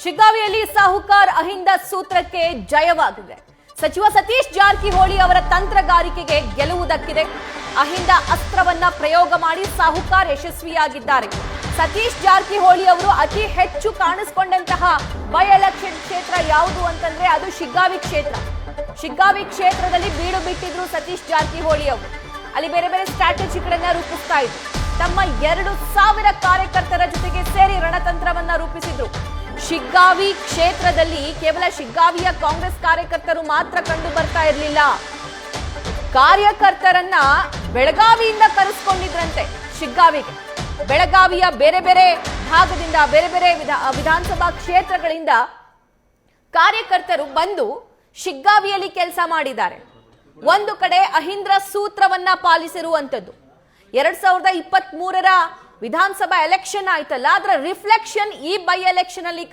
ಶಿಗ್ಗಾವಿಯಲ್ಲಿ ಸಾಹುಕಾರ್ ಅಹಿಂದ ಸೂತ್ರಕ್ಕೆ ಜಯವಾಗಿದೆ. ಸಚಿವ ಸತೀಶ್ ಜಾರಕಿಹೊಳಿ ಅವರ ತಂತ್ರಗಾರಿಕೆಗೆ ಗೆಲುವು ದಕ್ಕಿದೆ. ಅಹಿಂದ ಅಸ್ತ್ರವನ್ನ ಪ್ರಯೋಗ ಮಾಡಿ ಸಾಹುಕಾರ್ ಯಶಸ್ವಿಯಾಗಿದ್ದಾರೆ. ಸತೀಶ್ ಜಾರಕಿಹೊಳಿ ಅವರು ಅತಿ ಹೆಚ್ಚು ಕಾಣಿಸಿಕೊಂಡಂತಹ ಬೈ ಎಲೆಕ್ಷನ್ ಕ್ಷೇತ್ರ ಯಾವುದು ಅಂತಂದ್ರೆ ಅದು ಶಿಗ್ಗಾವಿ ಕ್ಷೇತ್ರ. ಶಿಗ್ಗಾವಿ ಕ್ಷೇತ್ರದಲ್ಲಿ ಬೀಡು ಬಿಟ್ಟಿದ್ರು ಸತೀಶ್ ಜಾರಕಿಹೊಳಿ ಅವರು. ಅಲ್ಲಿ ಬೇರೆ ಬೇರೆ ಸ್ಟ್ರಾಟಜಿಗಳನ್ನ ರೂಪಿಸ್ತಾ ಇದ್ರು. ತಮ್ಮ 2,000 ಕಾರ್ಯಕರ್ತರ ಜೊತೆಗೆ ಸೇರಿ ರಣತಂತ್ರವನ್ನ ರೂಪಿಸಿದ್ರು. ಶಿಗ್ಗಾವಿ ಕ್ಷೇತ್ರದಲ್ಲಿ ಕೇವಲ ಶಿಗ್ಗಾವಿಯ ಕಾಂಗ್ರೆಸ್ ಕಾರ್ಯಕರ್ತರು ಮಾತ್ರ ಕಂಡು ಬರ್ತಾ ಇರಲಿಲ್ಲ. ಕಾರ್ಯಕರ್ತರನ್ನ ಬೆಳಗಾವಿಯಿಂದ ಕರೆಸ್ಕೊಂಡಿದ್ರಂತೆ ಶಿಗ್ಗಾವಿಗೆ. ಬೆಳಗಾವಿಯ ಬೇರೆ ಬೇರೆ ಭಾಗದಿಂದ ಬೇರೆ ಬೇರೆ ವಿಧಾನಸಭಾ ಕ್ಷೇತ್ರಗಳಿಂದ ಕಾರ್ಯಕರ್ತರು ಬಂದು ಶಿಗ್ಗಾವಿಯಲ್ಲಿ ಕೆಲಸ ಮಾಡಿದ್ದಾರೆ. ಒಂದು ಕಡೆ ಅಹಿಂದ ಸೂತ್ರವನ್ನ ಪಾಲಿಸಿರುವಂತದ್ದು. 2023ರ ವಿಧಾನಸಭಾ ಎಲೆಕ್ಷನ್ ಆಯ್ತಲ್ಲ, ಅದರ ರಿಫ್ಲೆಕ್ಷನ್ ಈ ಬೈ ಎಲೆಕ್ಷನ್ ಅಲ್ಲಿ